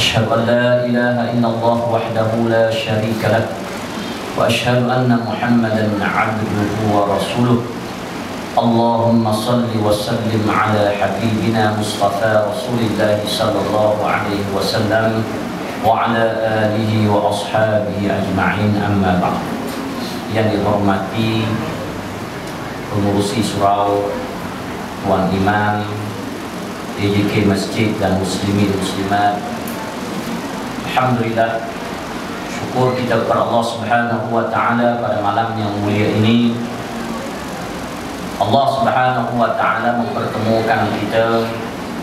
أشهد أن لا إله إلا الله وحده لا شريك له وأشهد أن محمدا عبده ورسوله اللهم صل وسلم على حبيبنا مصطفى رسول الله صلى الله عليه وسلم وعلى آله وأصحابه أجمعين أما بعد. Yang dihormati pengurusi surau, Tuan Imam, DJK Masjid dan muslimin muslimat, alhamdulillah, syukur kita kepada Allah Subhanahu wa taala pada malam yang mulia ini. Allah Subhanahu wa taala mempertemukan kita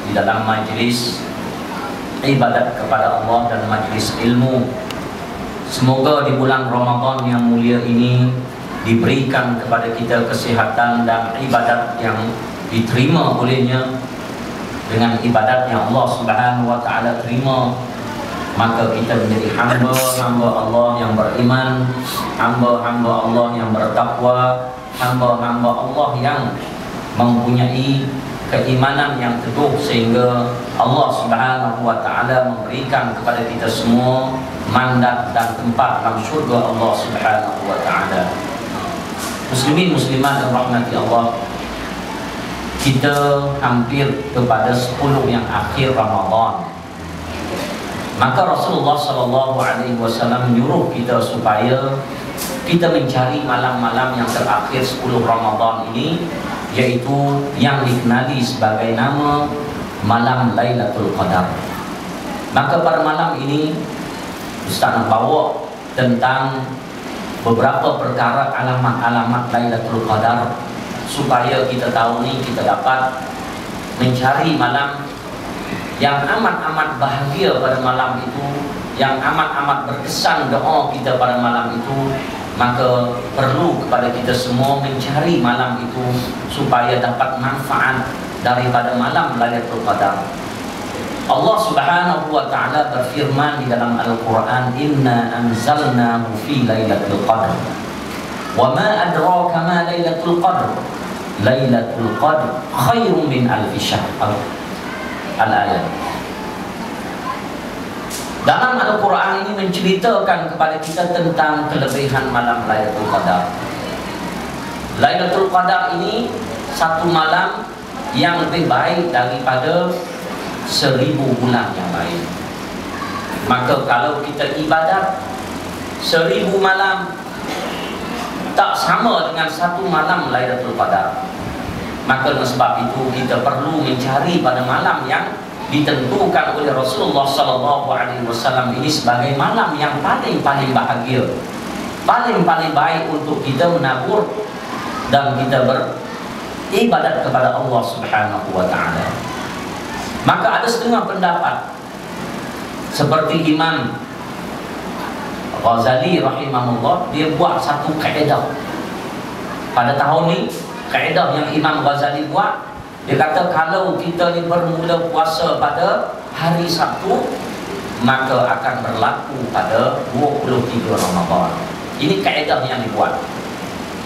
di dalam majlis ibadat kepada Allah dan majlis ilmu. Semoga di bulan Ramadan yang mulia ini diberikan kepada kita kesihatan dan ibadat yang diterima olehnya. Dengan ibadat yang Allah Subhanahu wa taala terima, maka kita menjadi hamba-hamba Allah yang beriman, hamba-hamba Allah yang bertakwa, hamba-hamba Allah yang mempunyai keimanan yang teguh, sehingga Allah Subhanahu wa taala memberikan kepada kita semua mandat dan tempat dalam syurga Allah Subhanahu wa taala. Muslimin muslimat yang rahmati Allah, kita hampir kepada 10 yang akhir Ramadan. Maka Rasulullah sallallahu alaihi wasallam menyuruh kita supaya kita mencari malam-malam yang terakhir 10 Ramadan ini, yaitu yang dikenali sebagai nama malam Lailatul Qadar. Maka pada malam ini Ustaz nak bawa tentang beberapa perkara alamat-alamat Lailatul Qadar, supaya kita tahu ni kita dapat mencari malam yang amat-amat bahagia pada malam itu, yang amat-amat berkesan doa kita pada malam itu. Maka perlu kepada kita semua mencari malam itu supaya dapat manfaat daripada malam Lailatul Qadar. Allah Subhanahu wa taala berfirman di dalam Al-Qur'an, "Inna anzalnahu fi Lailatul Qadar. Wa ma adraka ma Lailatul Qadar. Lailatul Qadar khairun min alfi syahr." Al-ayat. Dalam Al-Quran ini menceritakan kepada kita tentang kelebihan malam Lailatul Qadar. Lailatul Qadar ini satu malam yang lebih baik daripada 1000 bulan yang lain. Maka kalau kita ibadat 1000 malam tak sama dengan satu malam Lailatul Qadar. Maka oleh sebab itu kita perlu mencari pada malam yang ditentukan oleh Rasulullah sallallahu alaihi wasallam ini sebagai malam yang paling bahagia, paling baik untuk kita menabur dan kita beribadat kepada Allah Subhanahu wa taala. Maka ada setengah pendapat seperti Imam Ghazali rahimahullah, dia buat satu kaedah pada tahun ni. Kaedah yang Imam Ghazali buat, dia kata kalau kita ni bermula puasa pada hari Sabtu, maka akan berlaku pada 23 Ramadan. Ini kaedah yang dibuat.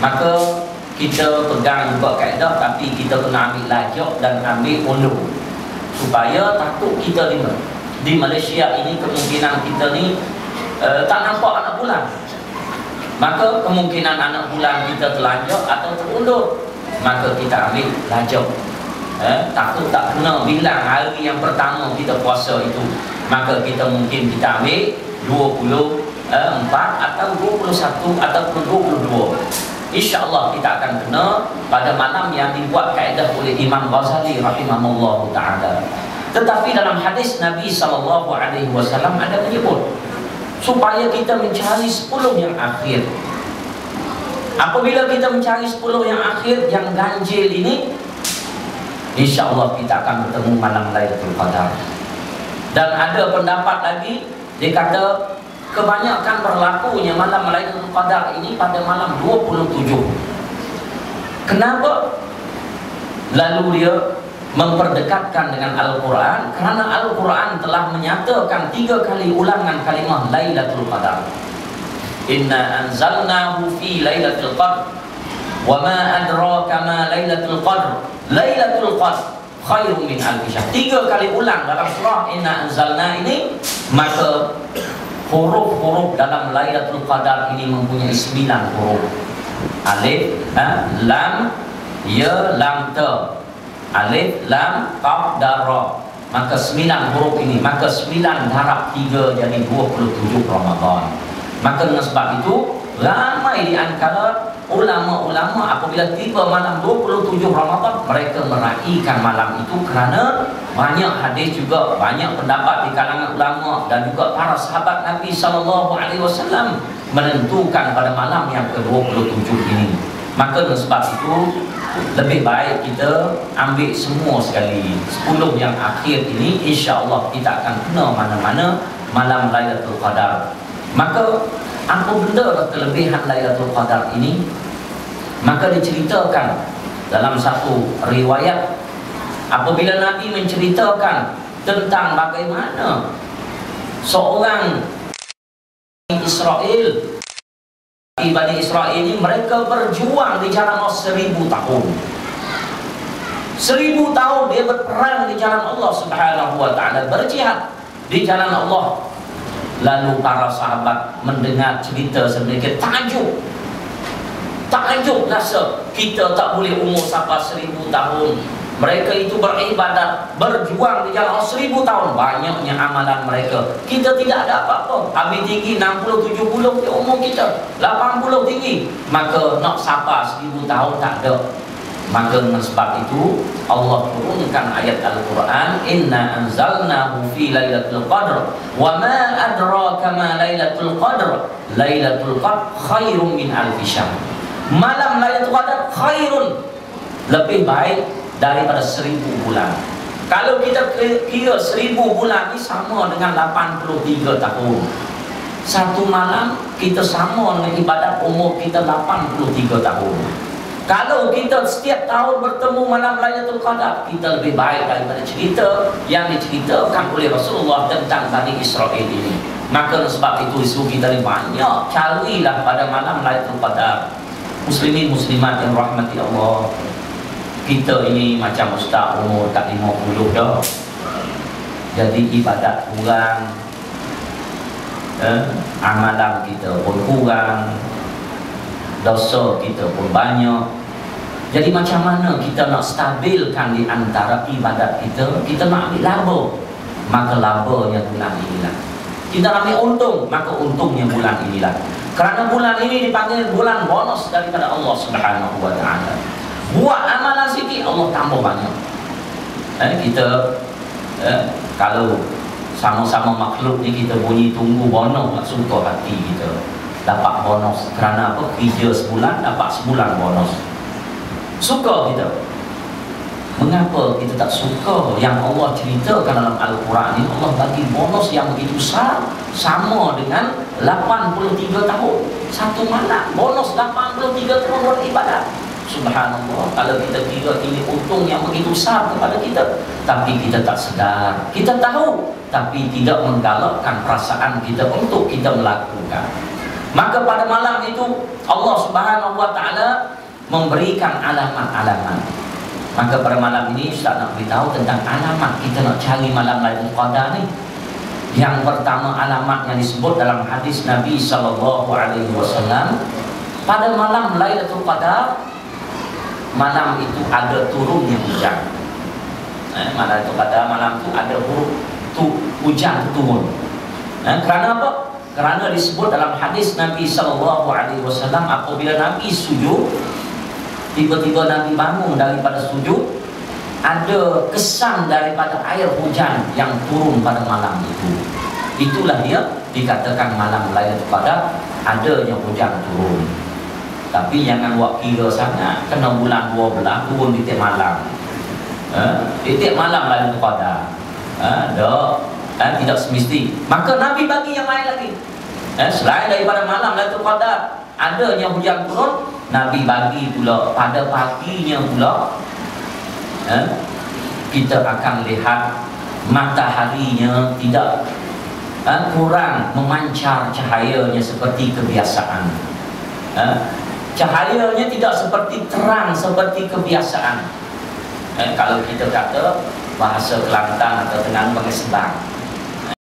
Maka kita pegang juga kaedah, tapi kita kena ambil lajak dan ambil ulu, supaya takut kita di Malaysia ini kemungkinan kita ni tak nampak anak bulan. Maka kemungkinan anak bulan kita telanjak atau terundur, maka kita ambil lajak. Takut tak kena bilang hari yang pertama kita puasa itu, maka kita mungkin kita ambil 24 atau 21 ataupun 22. InsyaAllah kita akan kena pada malam yang dibuat kaedah oleh Imam Ghazali rahimahullah ta'ala. Tetapi dalam hadis Nabi SAW ada menyebut supaya kita mencari 10 yang akhir. Apabila kita mencari 10 yang akhir yang ganjil ini, InsyaAllah kita akan bertemu malam Lailatul Qadar. Dan ada pendapat lagi, dia kata kebanyakan berlakunya malam Lailatul Qadar ini pada malam 27. Kenapa? Lalu dia memperdekatkan dengan Al-Quran, kerana Al-Quran telah menyatakan 3 kali ulangan kalimah Lailatul Qadar. Inna anzalnahu fi Lailatul Qadar wa ma adraka ma Lailatul Qadar. Lailatul Qadar khairum min alfi syahr. 3 kali ulang dalam surah Inna Anzalna ini, maka huruf-huruf dalam Lailatul Qadar ini mempunyai 9 huruf. Alif, lam, ya, lam, ta. Alif, lam, qaf, dan ra. Maka 9 huruf ini, maka 9 darab 3 jadi 27 Ramadan. Maka dengan sebab itu, ramai di antara ulama-ulama apabila tiba malam 27 Ramadan, mereka meraihkan malam itu kerana banyak hadis juga, banyak pendapat di kalangan ulama dan juga para sahabat Nabi SAW menentukan pada malam yang ke-27 ini. Maka dengan sebab itu, lebih baik kita ambil semua sekali 10 yang akhir ini, insya-Allah kita akan kena mana-mana malam Lailatul Qadar. Maka apa benda kelebihan Lailatul Qadar ini? Maka diceritakan dalam satu riwayat apabila Nabi menceritakan tentang bagaimana seorang Bani Israel ini mereka berjuang di jalan Allah 1000 tahun. 1000 tahun dia berperang di jalan Allah Subhanahu wa taala, berjihad di jalan Allah. Lalu para sahabat mendengar cerita sedikit takjub rasa kita tak boleh umur sampai 1000 tahun. Mereka itu beribadat, berjuang di jalan Allah 1000 tahun. Banyaknya amalan mereka, kita tidak ada apa-apa. Habis tinggi 60-70 di umur kita, 80 tinggi, maka nak sampai 1000 tahun tak ada. Maka dengan sebab itu Allah turunkan ayat Al-Quran, Inna anzalnahu fi Lailatul Qadr wa ma adraka ma Lailatul Qadr. Lailatul Qadr khairun min alfi syahr. Malam Lailatul Qadar khairun, lebih baik daripada 1000 bulan. Kalau kita kira 1000 bulan ini sama dengan 83 tahun. Satu malam kita sama dengan ibadat umur kita 83 tahun. Kalau kita setiap tahun bertemu malam Lailatul Qadar, kita lebih baik daripada cerita yang diceritakan oleh Rasulullah tentang Bani Israel ini. Maka sebab itu isu kita ni banyak carilah pada malam Lailatul Qadar. Muslimin muslimat yang rahmati Allah, kita ini macam ustaz umur tak 50 dah, jadi ibadat kurang, amalan kita pun kurang, dosa kita pun banyak. Jadi macam mana kita nak stabilkan di antara ibadat kita? Kita nak ambil laba, maka labanya bulan inilah. Kita ambil untung, maka untungnya bulan inilah. Kerana bulan ini dipanggil bulan bonus daripada Allah Subhanahu wa taala. Buat amalan sikit, Allah tambah banyak. Kita kalau sama-sama makhluk ni kita bunyi tunggu bonus, tak suka hati kita dapat bonus. Kerana apa? Kerja sebulan dapat sebulan bonus. Suka kita. Mengapa kita tak suka yang Allah ceritakan dalam Al-Quran ini? Allah bagi bonus yang begitu besar, sama dengan 83 tahun. Satu malam bonus 83 tahun beribadat. Subhanallah, kalau kita kira ini untung yang begitu besar kepada kita, tapi kita tak sedar. Kita tahu, tapi tidak menggalakkan perasaan kita untuk kita melakukan. Maka pada malam itu Allah Subhanahu wa taala memberikan alamat-alamat. Maka pada malam ini Ustaz nak beritahu tentang alamat kita nak cari malam Lailatul Qadar ni. Yang pertama alamat yang disebut dalam hadis Nabi SAW, pada malam Lailatul Qadar, malam itu ada turunnya hujan. Malam Lailatul Qadar, malam itu ada hujan turun. Kerana apa? Kerana disebut dalam hadis Nabi SAW, apabila Nabi sujud, tiba-tiba Nabi bangun daripada sujud, ada kesan daripada air hujan yang turun pada malam itu. Itulah dia dikatakan malam Lailatul Qadar adanya hujan turun. Tapi jangan buat kira sangat, kena bulan 12 turun di tiap malam. Di tiap malam Lailatul Qadar. Tidak semesti. Maka Nabi bagi yang lain lagi. Selain daripada malam Lailatul Qadar adanya hujan turun, Nabi bagi pula pada paginya pula kita akan lihat mataharinya tidak kurang memancar cahayanya seperti kebiasaan. Cahayanya tidak seperti terang seperti kebiasaan. Kalau kita kata bahasa Kelantan atau Tenan pakai sebang.